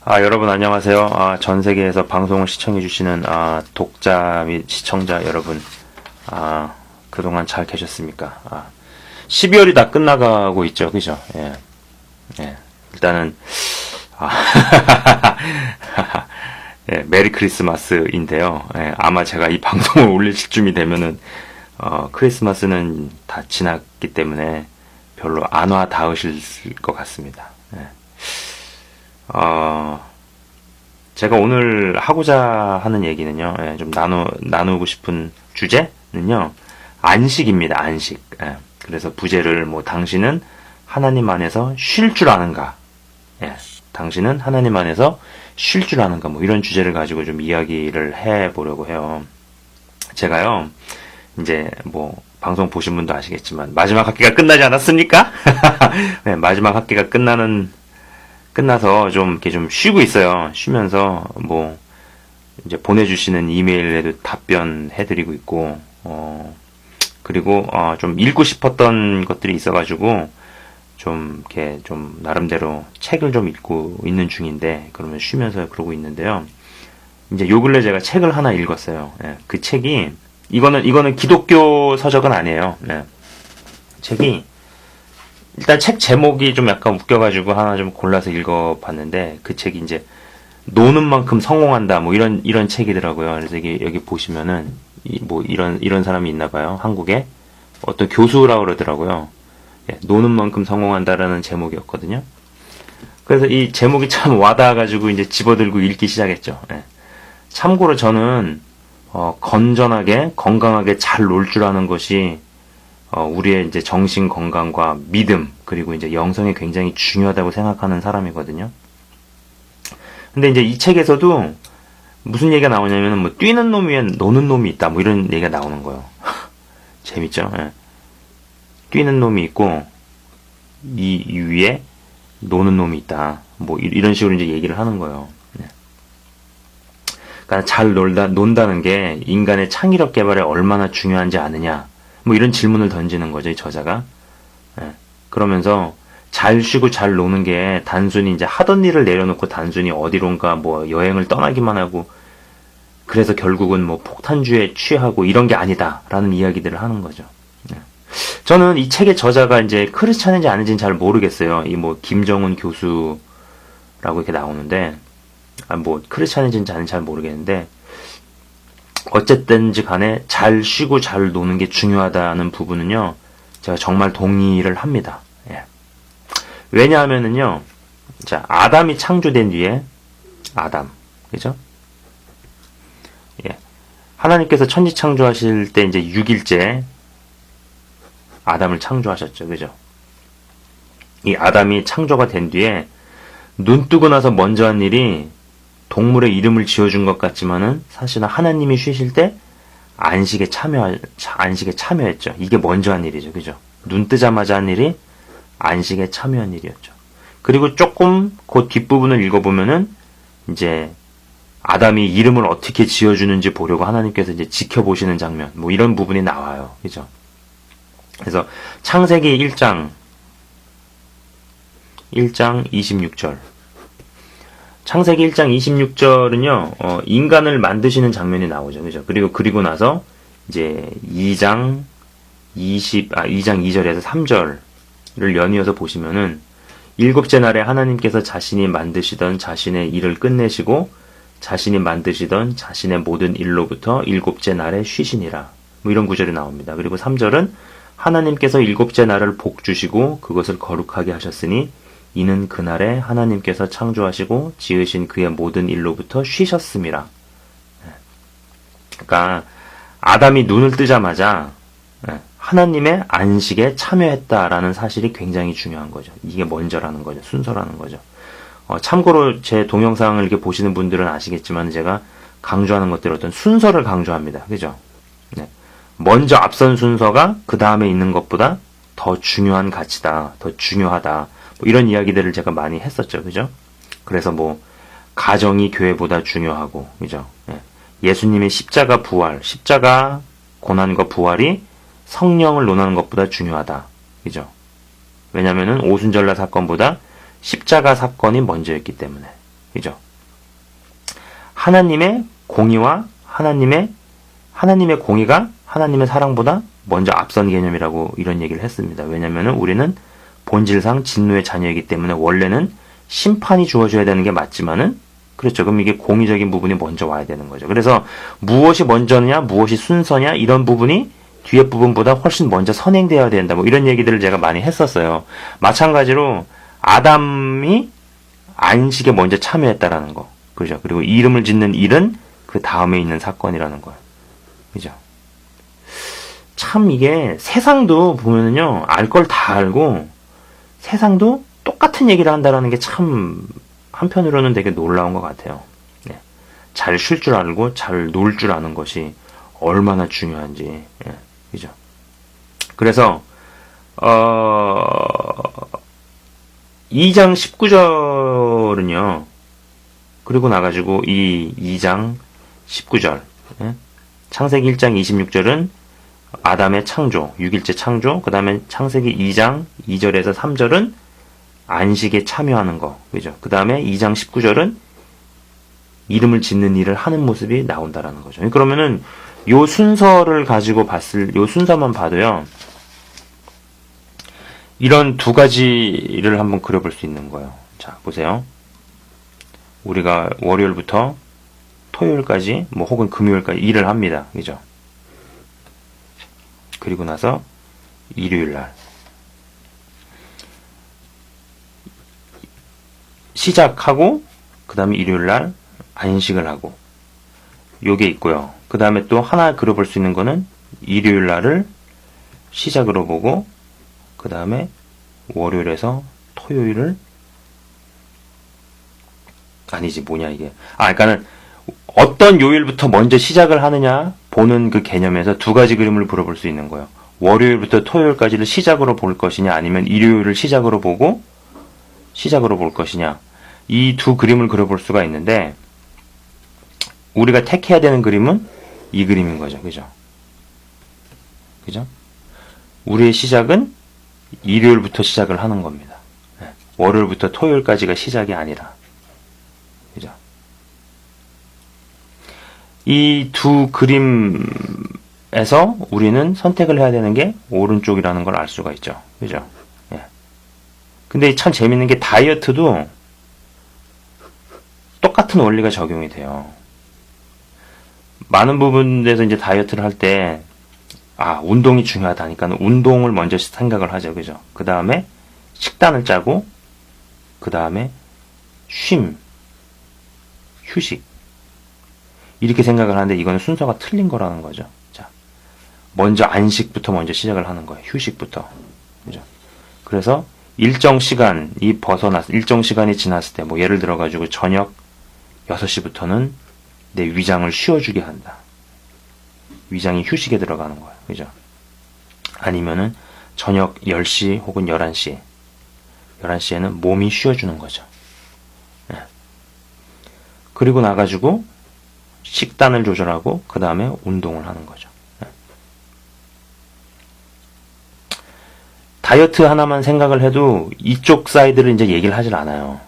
여러분 안녕하세요. 전 세계에서 방송을 시청해주시는 독자 및 시청자 여러분, 그동안 잘 계셨습니까? 12월이 다 끝나가고 있죠, 그죠? 예, 일단은 예, 메리 크리스마스인데요. 예, 아마 제가 이 방송을 올릴 시점이 되면은 크리스마스는 다 지났기 때문에 별로 안 와 닿으실 것 같습니다. 예. 제가 오늘 하고자 하는 얘기는요, 좀 나누고 싶은 주제는요, 안식입니다, 안식. 그래서 부제를 당신은 하나님 안에서 쉴 줄 아는가? 당신은 하나님 안에서 쉴 줄 아는가? 이런 주제를 가지고 좀 이야기를 해보려고 해요. 제가요, 이제 방송 보신 분도 아시겠지만, 마지막 학기가 끝나지 않았습니까? 네, 마지막 학기가 끝나서 이렇게 좀 쉬고 있어요. 쉬면서 이제 보내주시는 이메일에도 답변해드리고 있고, 그리고 좀 읽고 싶었던 것들이 있어가지고 좀 이렇게 좀 나름대로 책을 좀 읽고 있는 중인데, 그러면 쉬면서 그러고 있는데요. 이제 요 근래 제가 책을 하나 읽었어요. 그 책이 이거는 기독교 서적은 아니에요. 책이 일단 책 제목이 좀 약간 웃겨가지고 하나 좀 골라서 읽어봤는데, 그 책이 이제 노는 만큼 성공한다 이런 책이더라고요. 그래서 여기 보시면은 이런 사람이 있나봐요. 한국에 어떤 교수라고 그러더라고요. 노는 만큼 성공한다라는 제목이었거든요. 그래서 이 제목이 참 와닿아가지고 이제 집어들고 읽기 시작했죠. 참고로 저는 건전하게 건강하게 잘 놀 줄 아는 것이 우리의 이제 정신 건강과 믿음, 그리고 이제 영성에 굉장히 중요하다고 생각하는 사람이거든요. 근데 이제 이 책에서도 무슨 얘기가 나오냐면은 뛰는 놈 위에 노는 놈이 있다, 이런 얘기가 나오는 거예요. 재밌죠? 뛰는 놈이 있고 이 위에 노는 놈이 있다. 이런 식으로 이제 얘기를 하는 거예요. 그러니까 잘 논다는 게 인간의 창의력 개발에 얼마나 중요한지 아느냐. 이런 질문을 던지는 거죠, 이 저자가. 그러면서 잘 쉬고 잘 노는 게 단순히 이제 하던 일을 내려놓고 단순히 어디론가 여행을 떠나기만 하고, 그래서 결국은 폭탄주에 취하고 이런 게 아니다라는 이야기들을 하는 거죠. 저는 이 책의 저자가 이제 크리스찬인지 아닌지는 잘 모르겠어요. 김정훈 교수라고 이렇게 나오는데, 크리스찬인지는 아닌지 잘 모르겠는데, 어쨌든지 간에 잘 쉬고 잘 노는 게 중요하다는 부분은요, 제가 정말 동의를 합니다. 왜냐하면은요, 자, 아담이 창조된 뒤에, 그죠? 하나님께서 천지 창조하실 때 이제 6일째 아담을 창조하셨죠. 그죠? 이 아담이 창조가 된 뒤에 눈 뜨고 나서 먼저 한 일이 동물의 이름을 지어준 것 같지만은 사실은 하나님이 쉬실 때 안식에 참여했죠. 이게 먼저 한 일이죠. 그죠? 눈 뜨자마자 한 일이 안식에 참여한 일이었죠. 그리고 조금 그 뒷부분을 읽어보면은 이제 아담이 이름을 어떻게 지어주는지 보려고 하나님께서 이제 지켜보시는 장면, 이런 부분이 나와요. 그죠? 그래서 창세기 1장 26절. 창세기 1장 26절은요, 인간을 만드시는 장면이 나오죠. 그죠? 그리고 나서, 이제, 2장 2절에서 3절을 연이어서 보시면은, 일곱째 날에 하나님께서 자신이 만드시던 자신의 일을 끝내시고, 자신이 만드시던 자신의 모든 일로부터 일곱째 날에 쉬시니라. 이런 구절이 나옵니다. 그리고 3절은, 하나님께서 일곱째 날을 복 주시고, 그것을 거룩하게 하셨으니, 이는 그날에 하나님께서 창조하시고 지으신 그의 모든 일로부터 쉬셨음이라. 그러니까 아담이 눈을 뜨자마자 하나님의 안식에 참여했다라는 사실이 굉장히 중요한 거죠. 이게 먼저라는 거죠. 순서라는 거죠. 참고로 제 동영상을 이렇게 보시는 분들은 아시겠지만 제가 강조하는 것들 어떤 순서를 강조합니다. 그죠? 먼저 앞선 순서가 그 다음에 있는 것보다 더 중요한 가치다. 더 중요하다. 이런 이야기들을 제가 많이 했었죠. 그죠? 그래서 가정이 교회보다 중요하고, 그죠? 예수님의 십자가 부활, 십자가 고난과 부활이 성령을 논하는 것보다 중요하다. 그죠? 왜냐면은 오순절날 사건보다 십자가 사건이 먼저였기 때문에. 그죠? 하나님의 공의와 하나님의 공의가 하나님의 사랑보다 먼저 앞선 개념이라고 이런 얘기를 했습니다. 왜냐면은 우리는 본질상 진노의 자녀이기 때문에 원래는 심판이 주어져야 되는 게 맞지만은 그렇죠. 그럼 이게 공의적인 부분이 먼저 와야 되는 거죠. 그래서 무엇이 먼저냐, 무엇이 순서냐 이런 부분이 뒤에 부분보다 훨씬 먼저 선행되어야 된다. 뭐 이런 얘기들을 제가 많이 했었어요. 마찬가지로 아담이 안식에 먼저 참여했다라는 거. 그죠? 그리고 이름을 짓는 일은 그 다음에 있는 사건이라는 거예요. 그죠? 참 이게 세상도 보면은요, 알 걸 다 알고 세상도 똑같은 얘기를 한다라는 게 참 한편으로는 되게 놀라운 것 같아요. 네. 잘 쉴 줄 알고 잘 놀 줄 아는 것이 얼마나 중요한지. 예. 그죠? 그래서 2장 19절은요. 그리고 나가지고 이 2장 19절 예? 창세기 1장 26절은 아담의 창조, 6일째 창조, 그 다음에 창세기 2장 2절에서 3절은 안식에 참여하는 거, 그죠? 그 다음에 2장 19절은 이름을 짓는 일을 하는 모습이 나온다라는 거죠. 그러면은 요 순서를 가지고 요 순서만 봐도요, 이런 두 가지를 한번 그려볼 수 있는 거예요. 자, 보세요. 우리가 월요일부터 토요일까지, 뭐 혹은 금요일까지 일을 합니다. 그죠? 그리고 나서 일요일날 시작하고 그 다음에 일요일날 안식을 하고 요게 있고요. 그 다음에 또 하나 그려볼 수 있는 거는 일요일날을 시작으로 보고 그 다음에 월요일에서 토요일을 아니지 뭐냐 이게 그러니까는 어떤 요일부터 먼저 시작을 하느냐 보는 그 개념에서 두 가지 그림을 그려볼 수 있는 거예요. 월요일부터 토요일까지를 시작으로 볼 것이냐 아니면 일요일을 시작으로 보고 시작으로 볼 것이냐 이 두 그림을 그려볼 수가 있는데 우리가 택해야 되는 그림은 이 그림인 거죠. 그죠? 그죠? 우리의 시작은 일요일부터 시작을 하는 겁니다. 월요일부터 토요일까지가 시작이 아니라 그죠? 이 두 그림에서 우리는 선택을 해야 되는 게 오른쪽이라는 걸 알 수가 있죠. 그죠? 예. 근데 참 재밌는 게 다이어트도 똑같은 원리가 적용이 돼요. 많은 부분에서 이제 다이어트를 할 때, 운동이 중요하다니까 운동을 먼저 생각을 하죠. 그죠? 그 다음에 식단을 짜고, 그 다음에 휴식. 이렇게 생각을 하는데 이거는 순서가 틀린 거라는 거죠. 자, 먼저 안식부터 먼저 시작을 하는 거예요. 휴식부터. 그죠? 그래서 일정 시간이 일정 시간이 지났을 때, 뭐 예를 들어가지고 저녁 6시부터는 내 위장을 쉬어주게 한다. 위장이 휴식에 들어가는 거예요. 그죠? 아니면은 저녁 10시 혹은 11시. 11시에는 몸이 쉬어주는 거죠. 네. 그리고 나가지고 식단을 조절하고 그 다음에 운동을 하는 거죠. 네. 다이어트 하나만 생각을 해도 이쪽 사이드를 이제 얘기를 하질 않아요.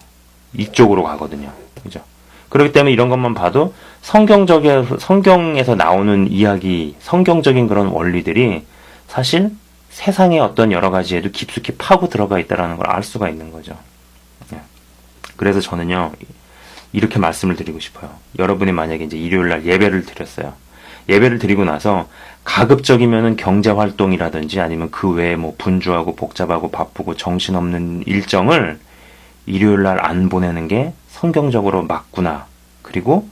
이쪽으로 가거든요. 그죠? 그렇기 때문에 이런 것만 봐도 성경에서 나오는 이야기, 성경적인 그런 원리들이 사실 세상의 어떤 여러 가지에도 깊숙이 파고 들어가 있다는 걸 알 수가 있는 거죠. 그래서 저는요, 이렇게 말씀을 드리고 싶어요. 여러분이 만약에 이제 일요일날 예배를 드렸어요. 예배를 드리고 나서 가급적이면은 경제활동이라든지 아니면 그 외에 뭐 분주하고 복잡하고 바쁘고 정신없는 일정을 일요일날 안 보내는 게 성경적으로 맞구나. 그리고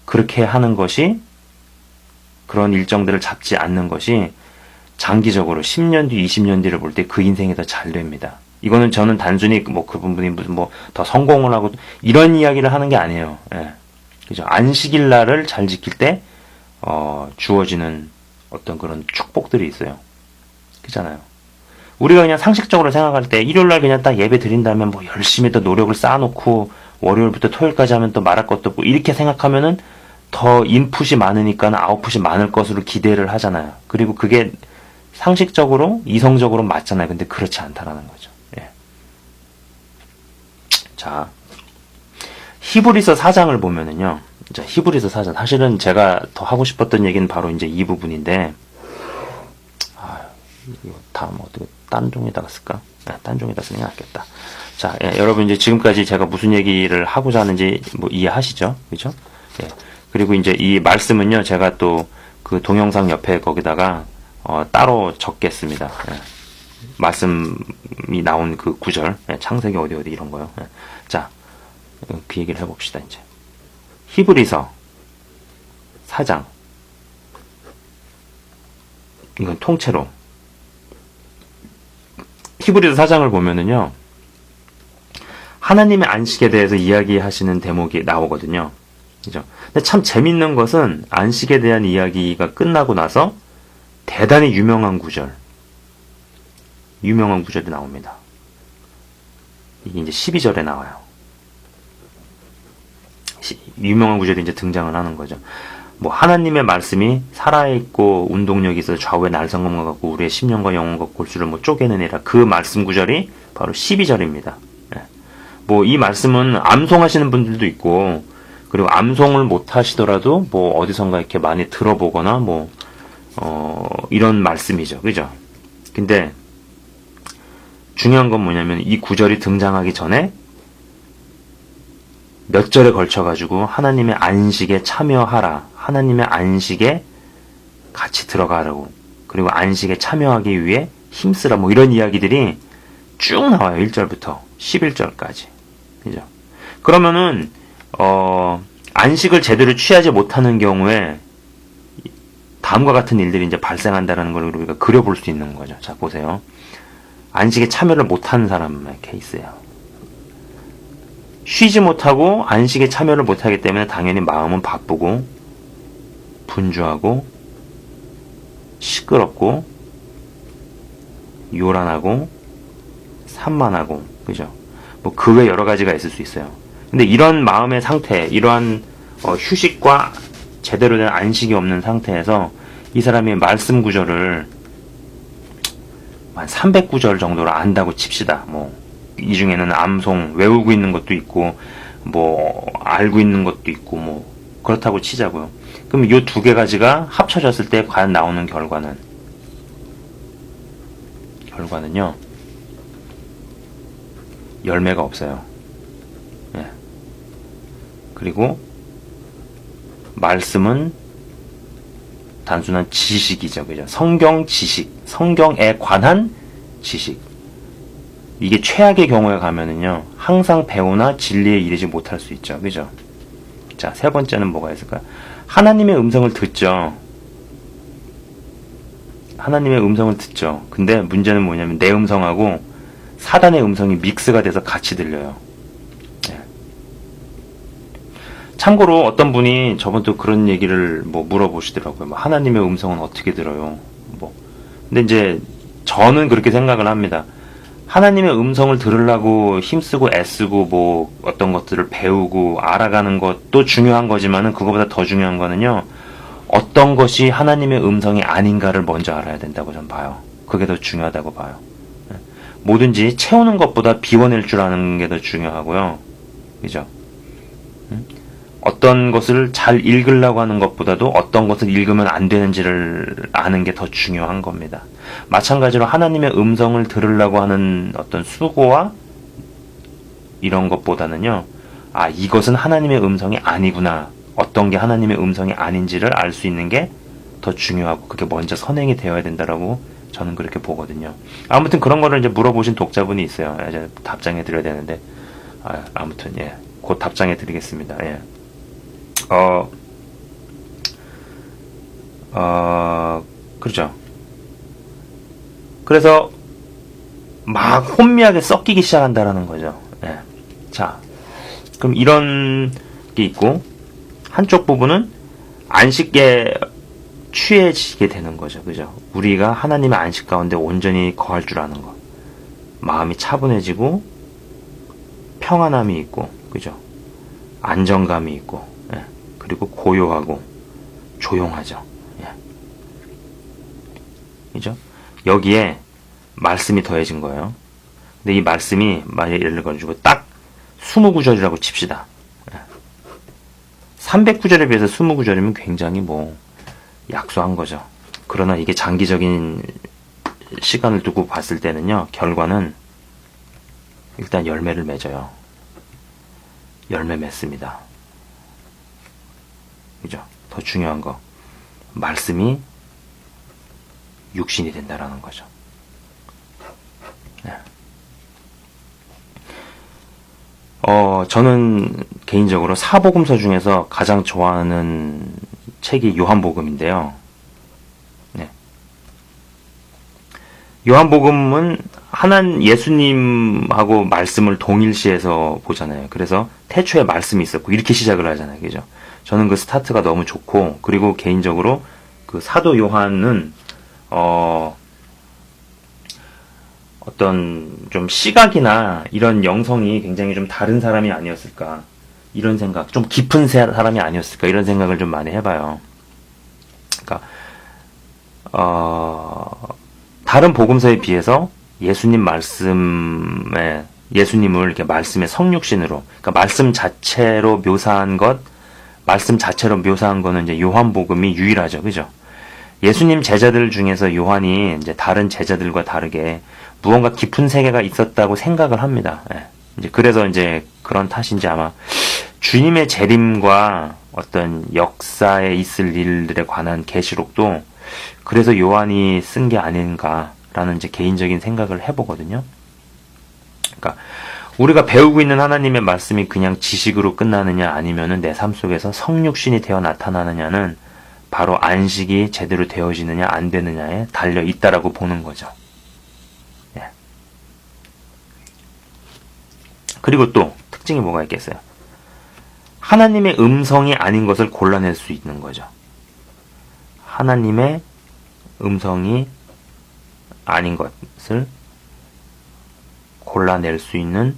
그렇게 하는 것이 그런 일정들을 잡지 않는 것이 장기적으로 10년 뒤, 20년 뒤를 볼 때 그 인생이 더 잘 됩니다. 이거는 저는 단순히 뭐 그분이 무슨 뭐 더 성공을 하고 이런 이야기를 하는 게 아니에요. 예. 그죠? 안식일 날을 잘 지킬 때 주어지는 어떤 그런 축복들이 있어요. 그렇잖아요. 우리가 그냥 상식적으로 생각할 때 일요일 날 그냥 딱 예배 드린다면 뭐 열심히 또 노력을 쌓아놓고 월요일부터 토요일까지 하면 또 말할 것도 없고 이렇게 생각하면은 더 인풋이 많으니까 아웃풋이 많을 것으로 기대를 하잖아요. 그리고 그게 상식적으로 이성적으로 맞잖아요. 근데 그렇지 않다라는 거죠. 예. 자, 히브리서 4장을 보면은요. 자, 히브리서 4장. 사실은 제가 더 하고 싶었던 얘기는 바로 이제 이 부분인데, 이거 다 뭐 어떻게 딴 종에다가 쓸까? 딴 종에다 쓰는 게 낫겠다. 자, 여러분 이제 지금까지 제가 무슨 얘기를 하고자 하는지 뭐 이해하시죠? 그죠? 예. 그리고 이제 이 말씀은요, 제가 또 그 동영상 옆에 거기다가 따로 적겠습니다. 예. 말씀이 나온 그 구절, 창세기 어디 이런 거요. 자, 그 얘기를 해봅시다, 이제. 히브리서 4장. 이건 통째로. 히브리서 4장을 보면은요, 하나님의 안식에 대해서 이야기하시는 대목이 나오거든요. 그죠? 근데 참 재밌는 것은 안식에 대한 이야기가 끝나고 나서 대단히 유명한 구절이 나옵니다. 이게 이제 12절에 나와요. 유명한 구절이 이제 등장을 하는 거죠. 뭐 하나님의 말씀이 살아있고 운동력이 있어 좌우의 날성검과 같고 우리의 심령과 영혼과 골수를 뭐 쪼개느니라. 그 말씀 구절이 바로 12절입니다. 뭐 이 말씀은 암송하시는 분들도 있고, 그리고 암송을 못 하시더라도 뭐 어디선가 이렇게 많이 들어보거나 뭐 이런 말씀이죠. 그죠? 근데 중요한 건 뭐냐면 이 구절이 등장하기 전에 몇 절에 걸쳐가지고 하나님의 안식에 참여하라. 하나님의 안식에 같이 들어가라고. 그리고 안식에 참여하기 위해 힘쓰라. 뭐 이런 이야기들이 쭉 나와요. 1절부터 11절까지. 그죠? 그러면은, 안식을 제대로 취하지 못하는 경우에 다음과 같은 일들이 이제 발생한다는 걸 우리가 그려볼 수 있는 거죠. 자, 보세요. 안식에 참여를 못하는 사람의 케이스예요. 쉬지 못하고 안식에 참여를 못하기 때문에 당연히 마음은 바쁘고 분주하고 시끄럽고 요란하고 산만하고, 그죠? 뭐 그 외 여러 가지가 있을 수 있어요. 근데 이런 마음의 상태, 이러한 휴식과 제대로 된 안식이 없는 상태에서 이 사람이 말씀 구절을 한 300구절 정도로 안다고 칩시다. 뭐 이 중에는 암송 외우고 있는 것도 있고 뭐 알고 있는 것도 있고 뭐 그렇다고 치자고요. 그럼 이 두 개 가지가 합쳐졌을 때 과연 나오는 결과는요, 열매가 없어요. 예. 그리고 말씀은 단순한 지식이죠. 그죠? 성경 지식, 성경에 관한 지식. 이게 최악의 경우에 가면은요, 항상 배우나 진리에 이르지 못할 수 있죠. 그죠? 자, 세 번째는 뭐가 있을까요? 하나님의 음성을 듣죠. 하나님의 음성을 듣죠. 근데 문제는 뭐냐면 내 음성하고 사단의 음성이 믹스가 돼서 같이 들려요. 네. 참고로 어떤 분이 저번도 그런 얘기를 뭐 물어보시더라고요. 뭐 하나님의 음성은 어떻게 들어요? 뭐. 근데 이제 저는 그렇게 생각을 합니다. 하나님의 음성을 들으려고 힘쓰고 애쓰고 뭐 어떤 것들을 배우고 알아가는 것도 중요한 거지만은 그거보다 더 중요한 거는요, 어떤 것이 하나님의 음성이 아닌가를 먼저 알아야 된다고 저는 봐요. 그게 더 중요하다고 봐요. 뭐든지 채우는 것보다 비워낼 줄 아는 게 더 중요하고요. 그죠? 어떤 것을 잘 읽으려고 하는 것보다도 어떤 것을 읽으면 안 되는지를 아는 게 더 중요한 겁니다. 마찬가지로 하나님의 음성을 들으려고 하는 어떤 수고와 이런 것보다는요, 아, 이것은 하나님의 음성이 아니구나. 어떤 게 하나님의 음성이 아닌지를 알 수 있는 게 더 중요하고, 그게 먼저 선행이 되어야 된다라고 저는 그렇게 보거든요. 아무튼 그런 거를 이제 물어보신 독자분이 있어요. 이제 답장해 드려야 되는데, 아무튼, 예. 곧 답장해 드리겠습니다. 예. 그렇죠. 그래서 막 혼미하게 섞이기 시작한다라는 거죠. 예. 자, 그럼 이런 게 있고, 한쪽 부분은 안식에 취해지게 되는 거죠. 그죠? 우리가 하나님의 안식 가운데 온전히 거할 줄 아는 것. 마음이 차분해지고, 평안함이 있고, 그죠? 안정감이 있고, 예. 그리고 고요하고, 조용하죠. 예. 그죠? 여기에 말씀이 더해진 거예요. 근데 이 말씀이 만약에 예를 들어가지고 딱 20구절이라고 칩시다. 예. 300구절에 비해서 20구절이면 굉장히 뭐 약소한 거죠. 그러나 이게 장기적인 시간을 두고 봤을 때는요, 결과는 일단 열매를 맺어요. 열매 맺습니다. 그죠? 더 중요한 거, 말씀이 육신이 된다라는 거죠. 네. 저는 개인적으로 사복음서 중에서 가장 좋아하는 책이 요한복음인데요. 네. 요한복음은 예수님하고 말씀을 동일시해서 보잖아요. 그래서 태초에 말씀이 있었고 이렇게 시작을 하잖아요. 그죠? 저는 그 스타트가 너무 좋고, 그리고 개인적으로 그 사도 요한은 어떤 좀 시각이나 이런 영성이 굉장히 좀 다른 사람이 아니었을까, 이런 생각, 좀 깊은 사람이 아니었을까, 이런 생각을 좀 많이 해봐요. 그러니까 다른 복음서에 비해서 예수님을 이렇게 말씀의 성육신으로, 그러니까 말씀 자체로 묘사한 거는 이제 요한복음이 유일하죠. 그죠? 예수님 제자들 중에서 요한이 이제 다른 제자들과 다르게 무언가 깊은 세계가 있었다고 생각을 합니다. 예. 이제 그래서 이제 그런 탓인지 아마 주님의 재림과 어떤 역사에 있을 일들에 관한 계시록도 그래서 요한이 쓴 게 아닌가라는 이제 개인적인 생각을 해보거든요. 그러니까 우리가 배우고 있는 하나님의 말씀이 그냥 지식으로 끝나느냐, 아니면은 내 삶 속에서 성육신이 되어 나타나느냐는 바로 안식이 제대로 되어지느냐 안 되느냐에 달려 있다라고 보는 거죠. 예. 그리고 또 특징이 뭐가 있겠어요? 하나님의 음성이 아닌 것을 골라낼 수 있는 거죠. 하나님의 음성이 아닌 것을 골라낼 수 있는,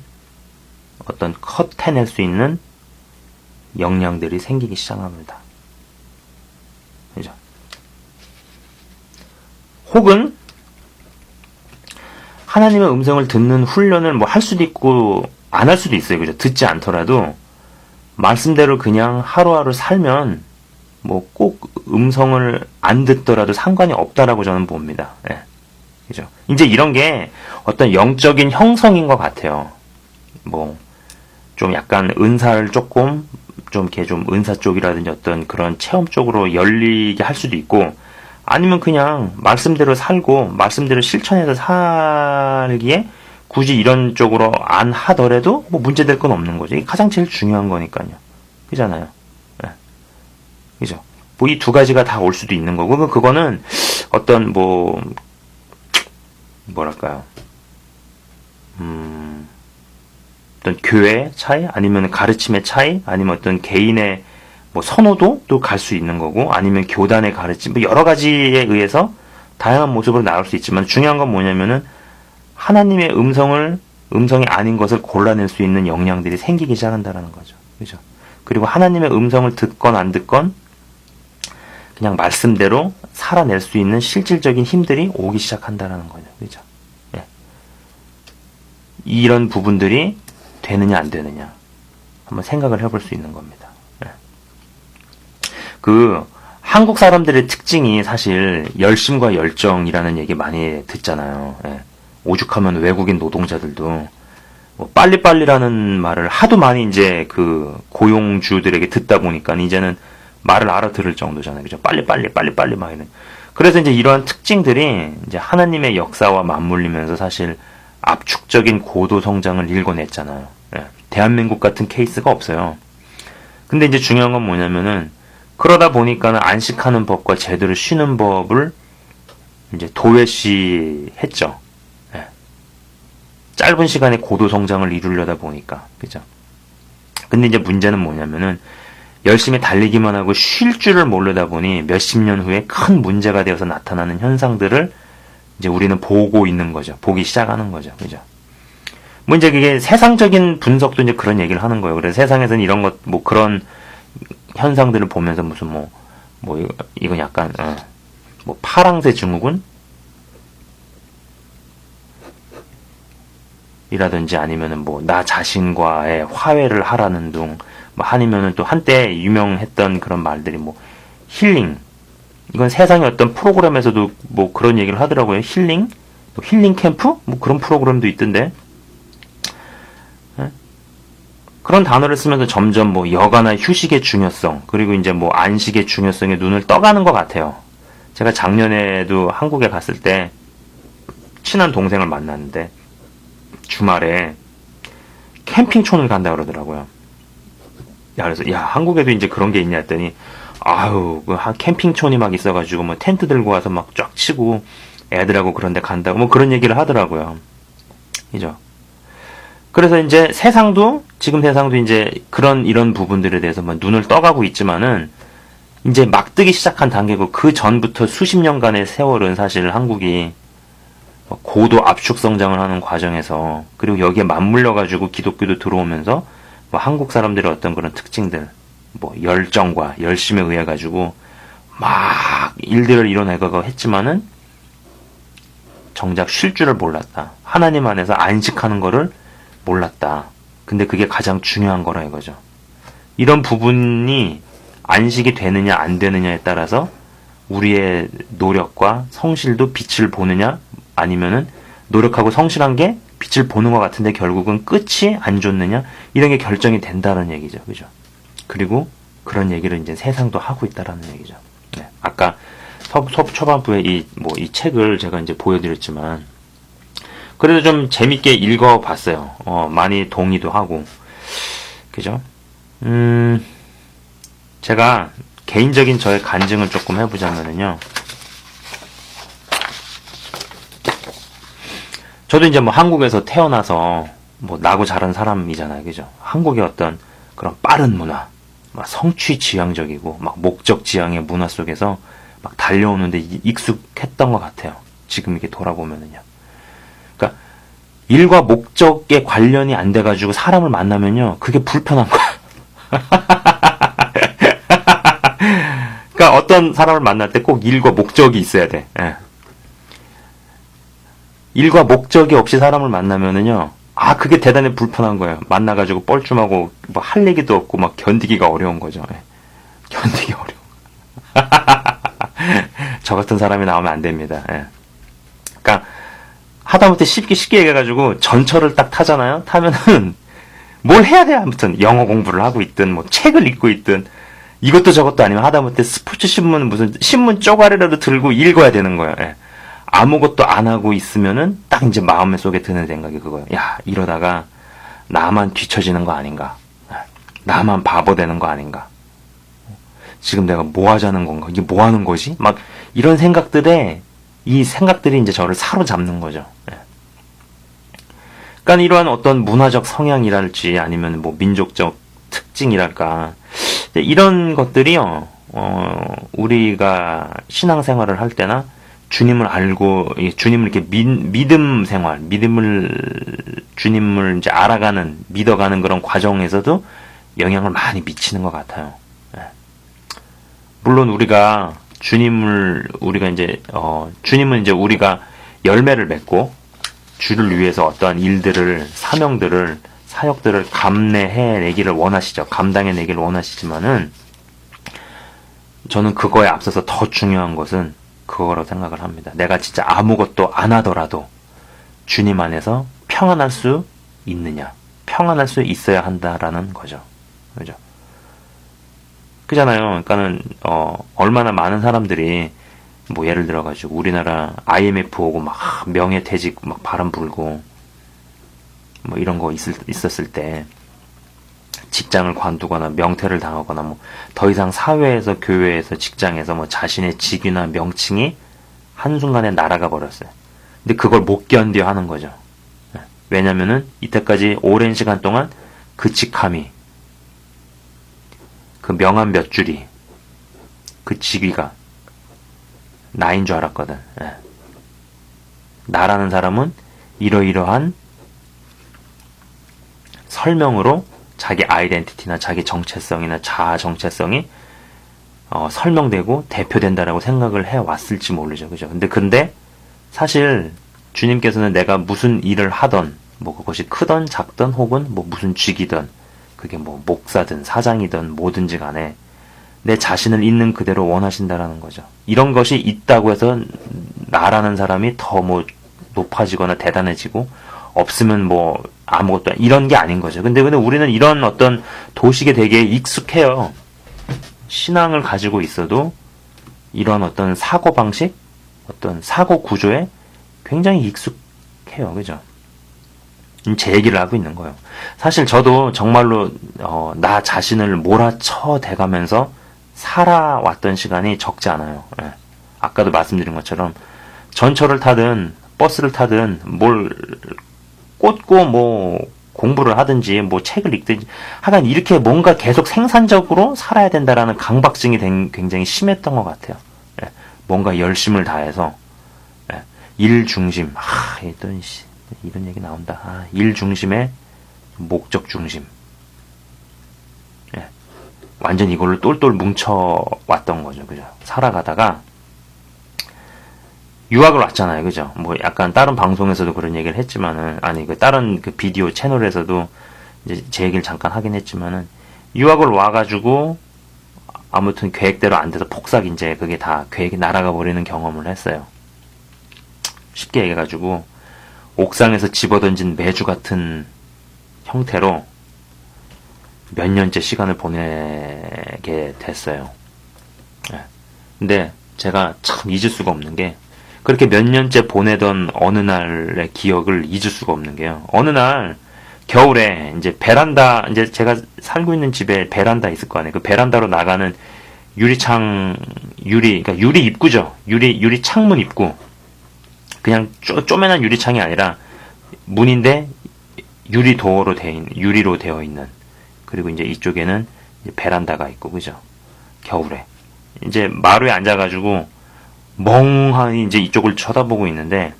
어떤 컷해낼 수 있는 역량들이 생기기 시작합니다. 그죠? 혹은 하나님의 음성을 듣는 훈련을 뭐 할 수도 있고 안 할 수도 있어요. 그죠? 듣지 않더라도 말씀대로 그냥 하루하루 살면 뭐 꼭 음성을 안 듣더라도 상관이 없다라고 저는 봅니다. 예. 그죠? 이제 이런 게 어떤 영적인 형성인 것 같아요. 뭐 좀 약간 은사를 조금 좀 이렇게 좀 은사 쪽이라든지 어떤 그런 체험 쪽으로 열리게 할 수도 있고, 아니면 그냥 말씀대로 살고 말씀대로 실천해서 살기에 굳이 이런 쪽으로 안 하더라도 뭐 문제될 건 없는 거죠. 이게 가장 제일 중요한 거니까요. 그잖아요. 네. 그죠? 뭐 이 두 가지가 다 올 수도 있는 거고, 그거는 어떤 뭐랄까요? 어떤 교회의 차이, 아니면 가르침의 차이, 아니면 어떤 개인의 뭐 선호도도 갈 수 있는 거고, 아니면 교단의 가르침, 뭐 여러 가지에 의해서 다양한 모습으로 나올 수 있지만, 중요한 건 뭐냐면은 하나님의 음성이 아닌 것을 골라낼 수 있는 역량들이 생기기 시작한다는 거죠. 그죠? 그리고 하나님의 음성을 듣건 안 듣건 그냥 말씀대로 살아낼 수 있는 실질적인 힘들이 오기 시작한다는 거죠. 그죠? 예. 이런 부분들이 되느냐 안 되느냐 한번 생각을 해볼 수 있는 겁니다. 예. 한국 사람들의 특징이 사실 열심과 열정이라는 얘기 많이 듣잖아요. 예. 오죽하면 외국인 노동자들도 뭐 빨리빨리라는 말을 하도 많이 이제 고용주들에게 듣다 보니까 이제는 말을 알아들을 정도잖아요. 그죠? 빨리빨리 막 이런. 그래서 이제 이러한 특징들이 이제 하나님의 역사와 맞물리면서 사실 압축적인 고도 성장을 일궈냈잖아요. 예. 대한민국 같은 케이스가 없어요. 근데 이제 중요한 건 뭐냐면은, 그러다 보니까는 안식하는 법과 제대로 쉬는 법을 이제 도외시 했죠. 예. 짧은 시간에 고도 성장을 이루려다 보니까. 그죠? 근데 이제 문제는 뭐냐면은, 열심히 달리기만 하고 쉴 줄을 모르다 보니 몇십 년 후에 큰 문제가 되어서 나타나는 현상들을 이제 우리는 보고 있는 거죠. 보기 시작하는 거죠. 그죠? 뭐 이제 그게 세상적인 분석도 이제 그런 얘기를 하는 거예요. 그래서 세상에서는 이런 것, 뭐 그런 현상들을 보면서 무슨 이건 약간, 뭐 파랑새 증후군? 이라든지 아니면은 나 자신과의 화해를 하라는 둥, 뭐 아니면은 또 한때 유명했던 그런 말들이 뭐 힐링, 이건 세상의 어떤 프로그램에서도 뭐 그런 얘기를 하더라고요. 힐링? 뭐 힐링 캠프? 뭐 그런 프로그램도 있던데. 예? 그런 단어를 쓰면서 점점 뭐 여가나 휴식의 중요성, 그리고 이제 뭐 안식의 중요성에 눈을 떠가는 것 같아요. 제가 작년에도 한국에 갔을 때 친한 동생을 만났는데 주말에 캠핑촌을 간다 그러더라고요. 야, 그래서 야, 한국에도 이제 그런 게 있냐 했더니 아유, 그 캠핑촌이 막 있어가지고 뭐 텐트 들고 와서 막 쫙 치고 애들하고 그런 데 간다고 뭐 그런 얘기를 하더라고요. 그죠? 그래서 이제 지금 세상도 이제 이런 부분들에 대해서 막 눈을 떠가고 있지만은 이제 막 뜨기 시작한 단계고, 그 전부터 수십 년간의 세월은 사실 한국이 고도 압축 성장을 하는 과정에서, 그리고 여기에 맞물려가지고 기독교도 들어오면서 뭐 한국 사람들의 어떤 그런 특징들, 뭐 열정과 열심에 의해 가지고 막 일들을 이뤄내가고 했지만은 정작 쉴 줄을 몰랐다. 하나님 안에서 안식하는 거를 몰랐다. 근데 그게 가장 중요한 거라 이거죠. 이런 부분이 안식이 되느냐 안 되느냐에 따라서 우리의 노력과 성실도 빛을 보느냐, 아니면은 노력하고 성실한 게 빛을 보는 것 같은데 결국은 끝이 안 좋느냐, 이런 게 결정이 된다는 얘기죠. 그죠? 그리고 그런 얘기를 이제 세상도 하고 있다라는 얘기죠. 네. 아까 초반부에 이 책을 제가 이제 보여드렸지만, 그래도 좀 재밌게 읽어봤어요. 많이 동의도 하고. 그죠? 제가 개인적인 저의 간증을 조금 해보자면은요. 저도 이제 뭐 한국에서 태어나서 뭐 나고 자란 사람이잖아요. 그죠? 한국의 어떤 그런 빠른 문화, 막 성취 지향적이고 막 목적 지향의 문화 속에서 막 달려오는데 익숙했던 것 같아요. 지금 이렇게 돌아보면은요. 그러니까 일과 목적에 관련이 안 돼가지고 사람을 만나면요, 그게 불편한 거야. 그러니까 어떤 사람을 만날 때 꼭 일과 목적이 있어야 돼. 예. 일과 목적이 없이 사람을 만나면은요, 그게 대단히 불편한 거예요. 만나가지고 뻘쭘하고 뭐 할 얘기도 없고 막 견디기가 어려운 거죠. 예. 견디기 어려워. 저 같은 사람이 나오면 안 됩니다. 예. 그러니까 하다못해 쉽게 얘기해가지고 전철을 딱 타잖아요. 타면은 뭘 해야 돼. 아무튼 영어 공부를 하고 있든 뭐 책을 읽고 있든 이것도 저것도 아니면 하다못해 스포츠 신문, 무슨 신문 쪼가리라도 들고 읽어야 되는 거예요. 예. 아무것도 안 하고 있으면은 딱 이제 마음속에 드는 생각이 그거예요. 야, 이러다가 나만 뒤처지는 거 아닌가? 나만 바보 되는 거 아닌가? 지금 내가 뭐 하자는 건가? 이게 뭐 하는 거지? 막 이런 이 생각들이 이제 저를 사로잡는 거죠. 예. 그러니까 이러한 어떤 문화적 성향이랄지 아니면 뭐 민족적 특징이랄까, 이런 것들이요, 우리가 신앙생활을 할 때나 주님을 알고 주님을 이렇게 믿음 생활, 주님을 이제 알아가는, 믿어가는 그런 과정에서도 영향을 많이 미치는 것 같아요. 예. 물론 주님은 이제 우리가 열매를 맺고 주를 위해서 어떠한 일들을, 사역들을 감내해내기를 원하시죠. 감당해내기를 원하시지만은, 저는 그거에 앞서서 더 중요한 것은 그거라고 생각을 합니다. 내가 진짜 아무것도 안 하더라도 주님 안에서 평안할 수 있느냐, 평안할 수 있어야 한다라는 거죠. 그죠? 그잖아요. 그러니까는 얼마나 많은 사람들이 뭐 예를 들어가지고 우리나라 IMF 오고 막 명예퇴직 막 바람 불고 뭐 이런 거 있었을 때 직장을 관두거나 명퇴를 당하거나 뭐 더 이상 사회에서, 교회에서, 직장에서 뭐 자신의 직위나 명칭이 한순간에 날아가 버렸어요. 근데 그걸 못 견뎌 하는 거죠. 왜냐면은 이때까지 오랜 시간 동안 그 직함이, 그 명함 몇 줄이, 그 직위가 나인 줄 알았거든. 나라는 사람은 이러이러한 설명으로 자기 아이덴티티나 자기 정체성이나 자아 정체성이 설명되고 대표된다라고 생각을 해왔을지 모르죠. 그죠? 근데 사실 주님께서는 내가 무슨 일을 하던, 뭐 그것이 크던 작던 혹은 뭐 무슨 직이든 그게 뭐 목사든 사장이든 뭐든지 간에 내 자신을 있는 그대로 원하신다라는 거죠. 이런 것이 있다고 해서 나라는 사람이 더 뭐 높아지거나 대단해지고 없으면 뭐 아무것도 이런 게 아닌 거죠. 근데 우리는 이런 어떤 도식에 되게 익숙해요. 신앙을 가지고 있어도 이런 어떤 사고방식, 어떤 사고 구조에 굉장히 익숙해요. 그죠? 제 얘기를 하고 있는 거예요. 사실 저도 정말로 나 자신을 몰아쳐 대가면서 살아왔던 시간이 적지 않아요. 예. 아까도 말씀드린 것처럼 전철을 타든 버스를 타든 뭘 꽂고 뭐 공부를 하든지 뭐 책을 읽든지 하여간 이렇게 뭔가 계속 생산적으로 살아야 된다라는 강박증이 굉장히 심했던 것 같아요. 예. 뭔가 열심을 다해서 일 중심. 이런 얘기 나온다. 일 중심에 목적 중심. 완전 이걸로 똘똘 뭉쳐왔던 거죠. 그죠? 살아가다가 유학을 왔잖아요. 그죠? 뭐 약간 다른 방송에서도 그런 얘기를 했지만은, 다른 그 비디오 채널에서도 이제 제 얘기를 잠깐 하긴 했지만은, 유학을 와가지고 아무튼 계획대로 안 돼서 폭삭 이제 그게 다 계획이 날아가 버리는 경험을 했어요. 쉽게 얘기해가지고, 옥상에서 집어던진 매주 같은 형태로 몇 년째 시간을 보내게 됐어요. 근데 제가 참 잊을 수가 없는 게 그렇게 몇 년째 보내던 어느 날의 기억을 잊을 수가 없는 게요. 어느 날 겨울에 이제 베란다, 이제 제가 살고 있는 집에 베란다 있을 거 아니에요. 그 베란다로 나가는 그러니까 유리 입구죠. 유리 창문 입구. 그냥 쪼매난 유리창이 아니라 문인데 유리로 되어 있는. 그리고 이제 이쪽에는 이제 베란다가 있고, 그죠? 겨울에. 이제 마루에 앉아가지고 멍하니 이제 이쪽을 쳐다보고 있는데,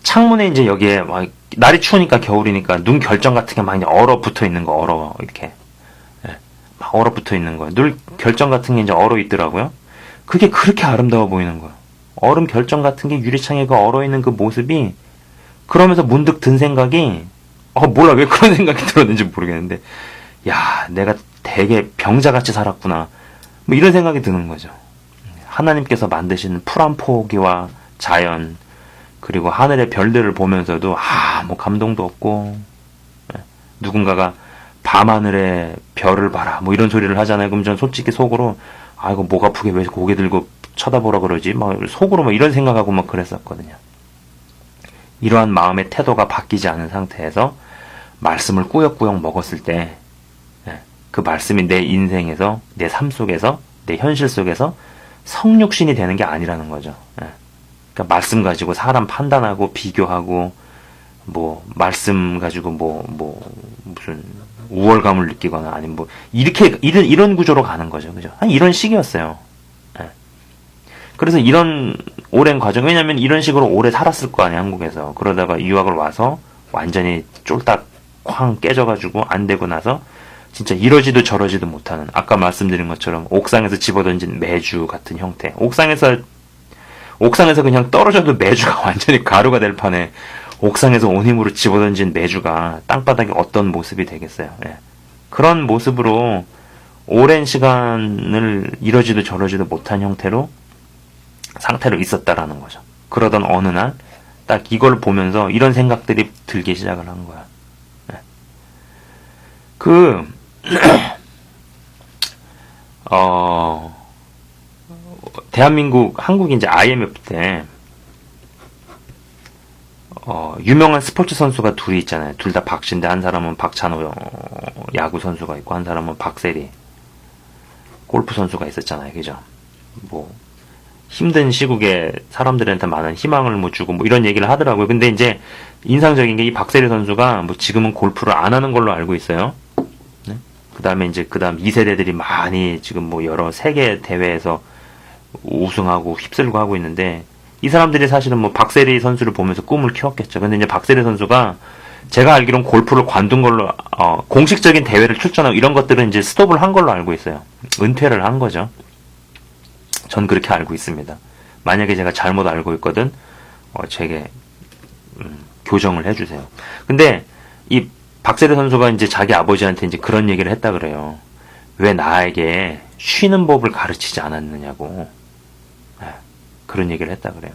창문에 이제 여기에 막 날이 추우니까 겨울이니까 눈 결정 같은 게 막 얼어붙어 있는 거, 이렇게. 막 얼어붙어 있는 거예요. 눈 결정 같은 게 이제 얼어 있더라고요. 그게 그렇게 아름다워 보이는 거예요. 얼음 결정 같은 게 유리창에 그 얼어 있는 그 모습이, 그러면서 문득 든 생각이, 몰라, 왜 그런 생각이 들었는지 모르겠는데, 야, 내가 되게 병자같이 살았구나. 뭐 이런 생각이 드는 거죠. 하나님께서 만드신 풀 한 포기와 자연, 그리고 하늘의 별들을 보면서도 뭐 감동도 없고, 누군가가 밤하늘의 별을 봐라 뭐 이런 소리를 하잖아요. 그럼 전 솔직히 속으로 이거 목 아프게 왜 고개 들고 쳐다보라 그러지? 막 속으로 막 이런 생각하고 막 그랬었거든요. 이러한 마음의 태도가 바뀌지 않은 상태에서 말씀을 꾸역꾸역 먹었을 때, 그 말씀이 내 인생에서, 내 삶 속에서, 내 현실 속에서 성육신이 되는 게 아니라는 거죠. 그러니까 말씀 가지고 사람 판단하고 비교하고, 뭐 말씀 가지고 무슨 우월감을 느끼거나 아니면 이런 구조로 가는 거죠. 그죠? 이런 식이었어요. 그래서 이런 오랜 과정, 왜냐면 이런 식으로 오래 살았을 거 아니에요, 한국에서. 그러다가 유학을 와서 완전히 쫄딱 쾅 깨져가지고 안 되고 나서 진짜 이러지도 저러지도 못하는, 아까 말씀드린 것처럼 옥상에서 집어던진 매주 같은 형태. 옥상에서 그냥 떨어져도 매주가 완전히 가루가 될 판에 옥상에서 온 힘으로 집어던진 매주가 땅바닥에 어떤 모습이 되겠어요. 그런 모습으로 오랜 시간을 이러지도 저러지도 못한 상태로 있었다라는 거죠. 그러던 어느 날 딱 이걸 보면서 이런 생각들이 들기 시작을 한 거야. 한국이 이제 IMF 때, 유명한 스포츠 선수가 둘이 있잖아요. 둘 다 박씨인데, 한 사람은 박찬호 야구 선수가 있고, 한 사람은 박세리 골프 선수가 있었잖아요. 그죠? 힘든 시국에 사람들한테 많은 희망을 주고 이런 얘기를 하더라고요. 근데 이제 인상적인 게 이 박세리 선수가 지금은 골프를 안 하는 걸로 알고 있어요. 네? 그다음 2세대들이 많이 지금 여러 세계 대회에서 우승하고 휩쓸고 하고 있는데, 이 사람들이 사실은 박세리 선수를 보면서 꿈을 키웠겠죠. 근데 이제 박세리 선수가 제가 알기로는 골프를 관둔 걸로, 공식적인 대회를 출전하고 이런 것들은 이제 스톱을 한 걸로 알고 있어요. 은퇴를 한 거죠. 전 그렇게 알고 있습니다. 만약에 제가 잘못 알고 있거든, 제게, 교정을 해주세요. 근데, 이 박세리 선수가 이제 자기 아버지한테 이제 그런 얘기를 했다 그래요. 왜 나에게 쉬는 법을 가르치지 않았느냐고. 그런 얘기를 했다 그래요.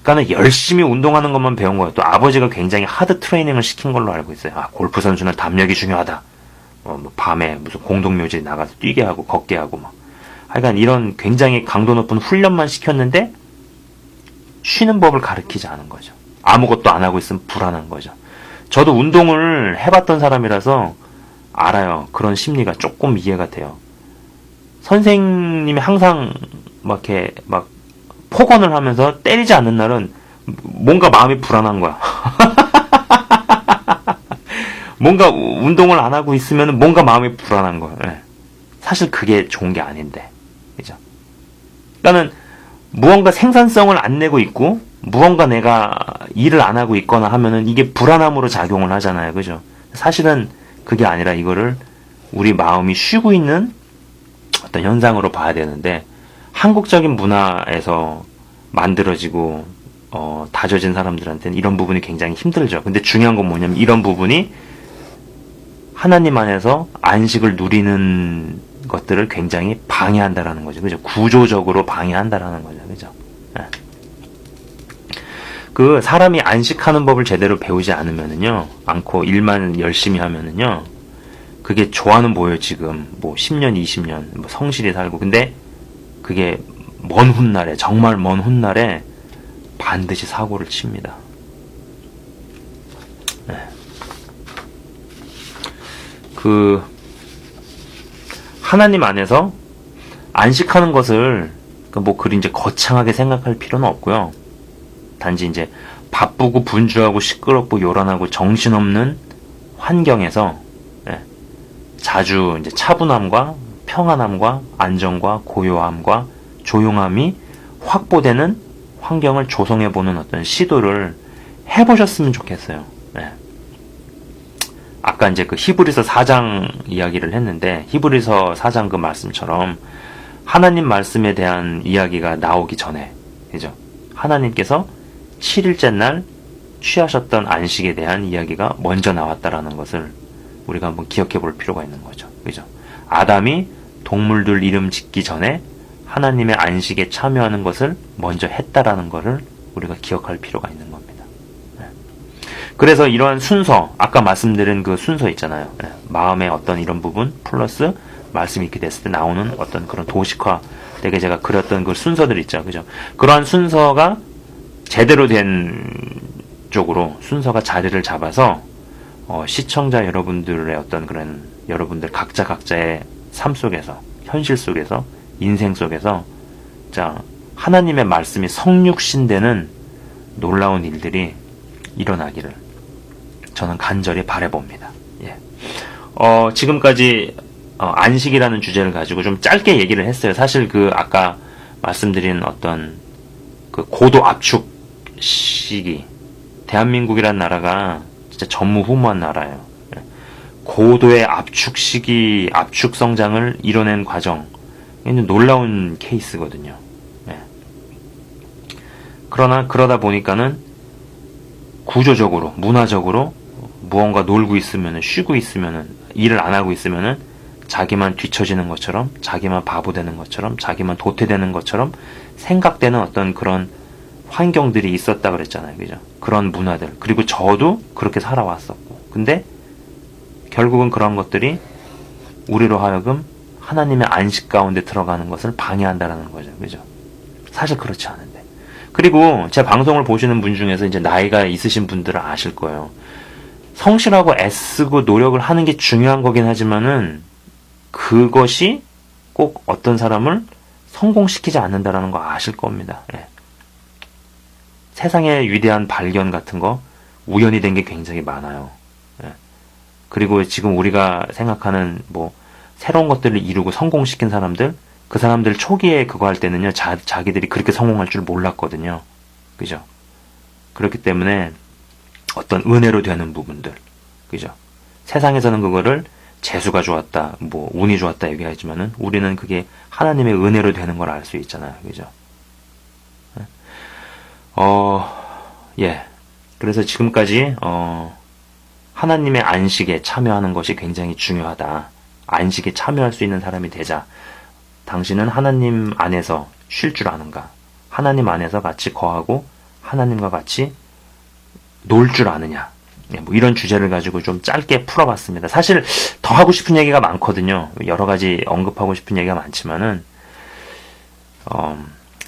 그러니까는 열심히 운동하는 것만 배운 거예요. 또 아버지가 굉장히 하드 트레이닝을 시킨 걸로 알고 있어요. 골프 선수는 담력이 중요하다. 뭐 밤에 무슨 공동묘지 나가서 뛰게 하고 걷게 하고 막. 하여간 이런 굉장히 강도 높은 훈련만 시켰는데 쉬는 법을 가르치지 않은 거죠. 아무것도 안 하고 있으면 불안한 거죠. 저도 운동을 해봤던 사람이라서 알아요. 그런 심리가 조금 이해가 돼요. 선생님이 항상 막 이렇게 막 폭언을 하면서 때리지 않는 날은 뭔가 마음이 불안한 거야. 뭔가 운동을 안 하고 있으면 뭔가 마음이 불안한 거야. 사실 그게 좋은 게 아닌데. 그죠? 그러니까는 무언가 생산성을 안 내고 있고 무언가 내가 일을 안 하고 있거나 하면은 이게 불안함으로 작용을 하잖아요. 그죠? 사실은 그게 아니라 이거를 우리 마음이 쉬고 있는 어떤 현상으로 봐야 되는데 한국적인 문화에서 만들어지고 다져진 사람들한테는 이런 부분이 굉장히 힘들죠. 근데 중요한 건 뭐냐면 이런 부분이 하나님 안에서 안식을 누리는 것들을 굉장히 방해한다라는 거죠. 그죠? 구조적으로 방해한다라는 거죠. 그죠? 네. 그 사람이 안식하는 법을 제대로 배우지 않고 일만 열심히 하면은요. 그게 좋아는 보여요. 지금 뭐 10년, 20년 뭐 성실히 살고 근데 그게 먼 훗날에 정말 먼 훗날에 반드시 사고를 칩니다. 네. 하나님 안에서 안식하는 것을 뭐 그리 이제 거창하게 생각할 필요는 없고요. 단지 이제 바쁘고 분주하고 시끄럽고 요란하고 정신없는 환경에서 자주 이제 차분함과 평안함과 안정과 고요함과 조용함이 확보되는 환경을 조성해보는 어떤 시도를 해보셨으면 좋겠어요. 아까 이제 그 히브리서 4장 이야기를 했는데 히브리서 4장 그 말씀처럼 하나님 말씀에 대한 이야기가 나오기 전에 그죠? 하나님께서 7일째 날 취하셨던 안식에 대한 이야기가 먼저 나왔다라는 것을 우리가 한번 기억해 볼 필요가 있는 거죠. 그죠? 아담이 동물들 이름 짓기 전에 하나님의 안식에 참여하는 것을 먼저 했다라는 것을 우리가 기억할 필요가 있는 겁니다. 그래서 이러한 순서, 아까 말씀드린 그 순서 있잖아요. 마음의 어떤 이런 부분 플러스 말씀이 이렇게 됐을 때 나오는 어떤 그런 도식화 되게 제가 그렸던 그 순서들 있죠. 그죠? 그러한 순서가 제대로 된 쪽으로 순서가 자리를 잡아서 시청자 여러분들의 어떤 그런 여러분들 각자의 삶 속에서 현실 속에서 인생 속에서 자 하나님의 말씀이 성육신되는 놀라운 일들이 일어나기를 저는 간절히 바라봅니다. 예. 지금까지 안식이라는 주제를 가지고 좀 짧게 얘기를 했어요. 사실 그 아까 말씀드린 어떤 그 고도 압축 시기 대한민국이란 나라가 진짜 전무후무한 나라예요. 예. 고도의 압축 시기, 압축 성장을 이뤄낸 과정 이는 놀라운 케이스거든요. 예. 그러다 보니까는 구조적으로, 문화적으로 무언가 놀고 있으면은, 쉬고 있으면은, 일을 안 하고 있으면은, 자기만 뒤처지는 것처럼, 자기만 바보 되는 것처럼, 자기만 도태되는 것처럼 생각되는 어떤 그런 환경들이 있었다 그랬잖아요. 그죠? 그런 문화들. 그리고 저도 그렇게 살아왔었고. 근데, 결국은 그런 것들이 우리로 하여금 하나님의 안식 가운데 들어가는 것을 방해한다라는 거죠. 그죠? 사실 그렇지 않은데. 그리고 제 방송을 보시는 분 중에서 이제 나이가 있으신 분들은 아실 거예요. 성실하고 애쓰고 노력을 하는 게 중요한 거긴 하지만은 그것이 꼭 어떤 사람을 성공시키지 않는다라는 거 아실 겁니다. 예. 세상의 위대한 발견 같은 거 우연히 된 게 굉장히 많아요. 예. 그리고 지금 우리가 생각하는 뭐 새로운 것들을 이루고 성공시킨 사람들 그 사람들 초기에 그거 할 때는요, 자기들이 그렇게 성공할 줄 몰랐거든요. 그죠? 그렇기 때문에 어떤 은혜로 되는 부분들, 그죠? 세상에서는 그거를 재수가 좋았다, 뭐 운이 좋았다 얘기하지만은 우리는 그게 하나님의 은혜로 되는 걸 알 수 있잖아요. 그죠? 예. 그래서 지금까지 하나님의 안식에 참여하는 것이 굉장히 중요하다. 안식에 참여할 수 있는 사람이 되자. 당신은 하나님 안에서 쉴 줄 아는가? 하나님 안에서 같이 거하고 하나님과 같이 놀 줄 아느냐? 뭐 이런 주제를 가지고 좀 짧게 풀어봤습니다. 사실 더 하고 싶은 얘기가 많거든요. 여러 가지 언급하고 싶은 얘기가 많지만은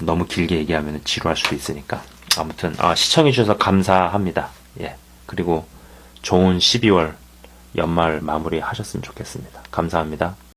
너무 길게 얘기하면 지루할 수도 있으니까. 아무튼 시청해주셔서 감사합니다. 예. 그리고 좋은 12월 연말 마무리 하셨으면 좋겠습니다. 감사합니다.